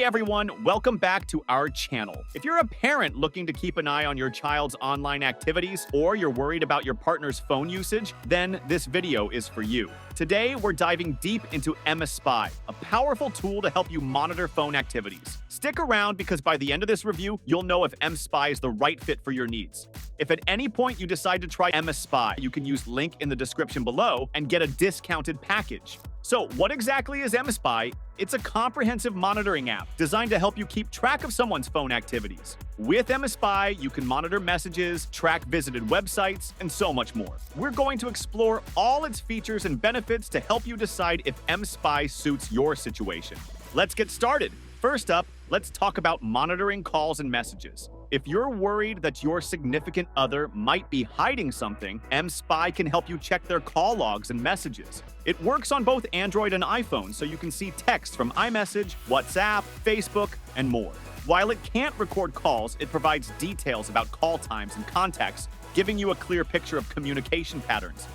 Hey everyone, welcome back to our channel. If you're a parent looking to keep an eye on your child's online activities, or you're worried about your partner's phone usage, then this video is for you. Today, we're diving deep into Mspy, a powerful tool to help you monitor phone activities. Stick around because by the end of this review, you'll know if Mspy is the right fit for your needs. If at any point you decide to try Mspy, you can use link in the description below and get a discounted package. So what exactly is Mspy? It's a comprehensive monitoring app designed to help you keep track of someone's phone activities. With Mspy, you can monitor messages, track visited websites, and so much more. We're going to explore all its features and benefits to help you decide if Mspy suits your situation. Let's get started. First up, let's talk about monitoring calls and messages. If you're worried that your significant other might be hiding something, Mspy can help you check their call logs and messages. It works on both Android and iPhone, so you can see text from iMessage, WhatsApp, Facebook, and more. While it can't record calls, it provides details about call times and contacts, giving you a clear picture of communication patterns.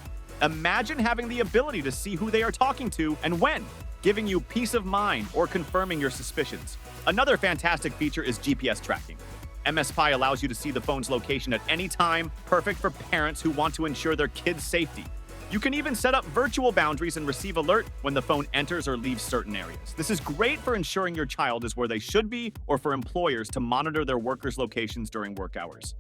Imagine having the ability to see who they are talking to and when, giving you peace of mind or confirming your suspicions. Another fantastic feature is GPS tracking. Mspy allows you to see the phone's location at any time, perfect for parents who want to ensure their kids' safety. You can even set up virtual boundaries and receive alert when the phone enters or leaves certain areas. This is great for ensuring your child is where they should be or for employers to monitor their workers' locations during work hours.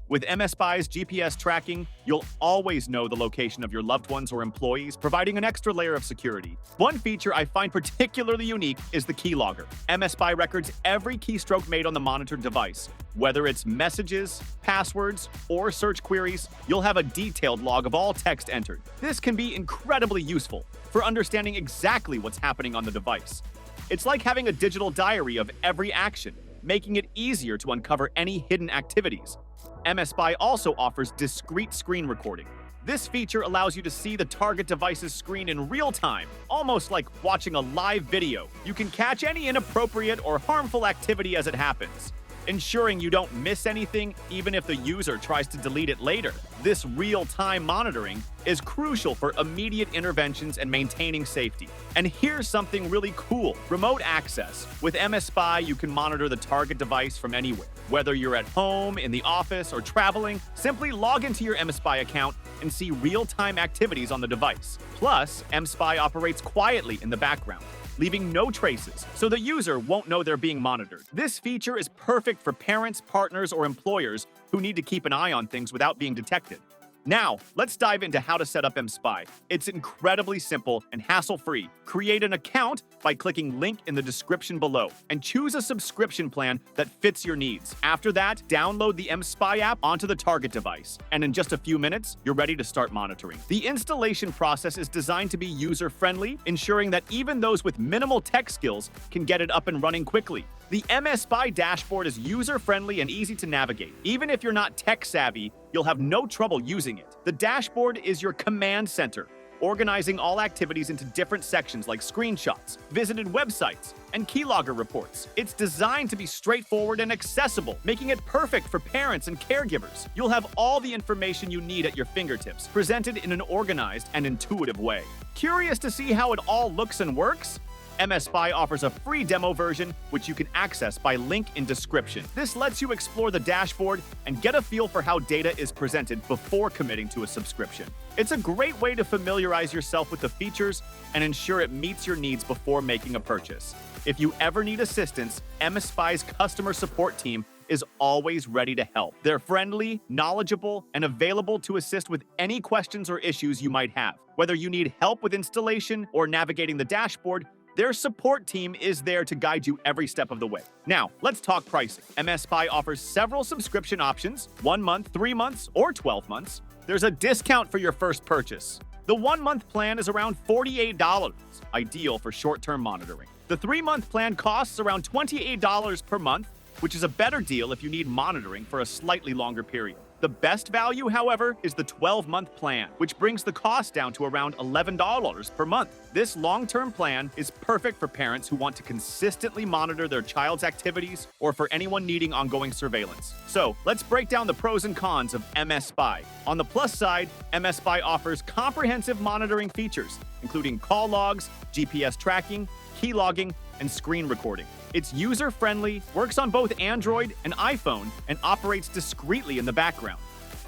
With Mspy's GPS tracking, you'll always know the location of your loved ones or employees, providing an extra layer of security. One feature I find particularly unique is the keylogger. Mspy records every keystroke made on the monitored device. Whether it's messages, passwords, or search queries, you'll have a detailed log of all text entered. This can be incredibly useful for understanding exactly what's happening on the device. It's like having a digital diary of every action, making it easier to uncover any hidden activities. Mspy also offers discrete screen recording. This feature allows you to see the target device's screen in real time, almost like watching a live video. You can catch any inappropriate or harmful activity as it happens, ensuring you don't miss anything even if the user tries to delete it later. This real-time monitoring is crucial for immediate interventions and maintaining safety. And here's something really cool: remote access. With Mspy, you can monitor the target device from anywhere. Whether you're at home, in the office, or traveling, simply log into your Mspy account and see real-time activities on the device. Plus, Mspy operates quietly in the background, leaving no traces, so the user won't know they're being monitored. This feature is perfect for parents, partners, or employers who need to keep an eye on things without being detected. Now, let's dive into how to set up Mspy. It's incredibly simple and hassle-free. Create an account by clicking link in the description below and choose a subscription plan that fits your needs. After that, download the Mspy app onto the target device, and in just a few minutes, you're ready to start monitoring. The installation process is designed to be user-friendly, ensuring that even those with minimal tech skills can get it up and running quickly. The Mspy dashboard is user-friendly and easy to navigate. Even if you're not tech-savvy, you'll have no trouble using it. The dashboard is your command center, organizing all activities into different sections like screenshots, visited websites, and keylogger reports. It's designed to be straightforward and accessible, making it perfect for parents and caregivers. You'll have all the information you need at your fingertips, presented in an organized and intuitive way. Curious to see how it all looks and works? Mspy offers a free demo version, which you can access by link in description. This lets you explore the dashboard and get a feel for how data is presented before committing to a subscription. It's a great way to familiarize yourself with the features and ensure it meets your needs before making a purchase. If you ever need assistance, Mspy's customer support team is always ready to help. They're friendly, knowledgeable, and available to assist with any questions or issues you might have. Whether you need help with installation or navigating the dashboard, their support team is there to guide you every step of the way. Now, let's talk pricing. Mspy offers several subscription options: 1 month, 3 months, or 12 months. There's a discount for your first purchase. The 1-month plan is around $48, ideal for short-term monitoring. The 3-month plan costs around $28 per month, which is a better deal if you need monitoring for a slightly longer period. The best value, however, is the 12-month plan, which brings the cost down to around $11 per month. This long-term plan is perfect for parents who want to consistently monitor their child's activities or for anyone needing ongoing surveillance. So, let's break down the pros and cons of Mspy. On the plus side, Mspy offers comprehensive monitoring features, including call logs, GPS tracking, key logging, and screen recording. It's user-friendly, works on both Android and iPhone, and operates discreetly in the background.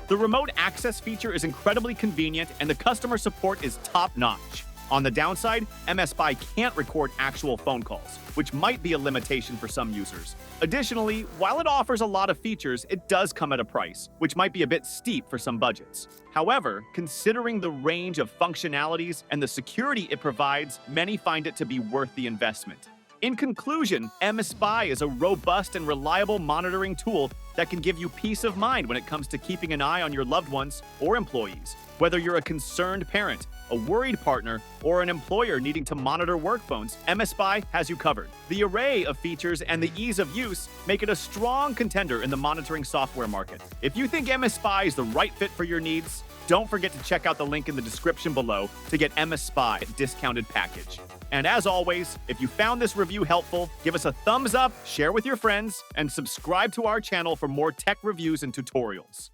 The remote access feature is incredibly convenient, and the customer support is top-notch. On the downside, Mspy can't record actual phone calls, which might be a limitation for some users. Additionally, while it offers a lot of features, it does come at a price, which might be a bit steep for some budgets. However, considering the range of functionalities and the security it provides, many find it to be worth the investment. In conclusion, Mspy is a robust and reliable monitoring tool that can give you peace of mind when it comes to keeping an eye on your loved ones or employees. Whether you're a concerned parent, a worried partner, or an employer needing to monitor work phones, Mspy has you covered. The array of features and the ease of use make it a strong contender in the monitoring software market. If you think Mspy is the right fit for your needs, don't forget to check out the link in the description below to get Mspy discounted package. And as always, if you found this review helpful, give us a thumbs up, share with your friends, and subscribe to our channel for more tech reviews and tutorials.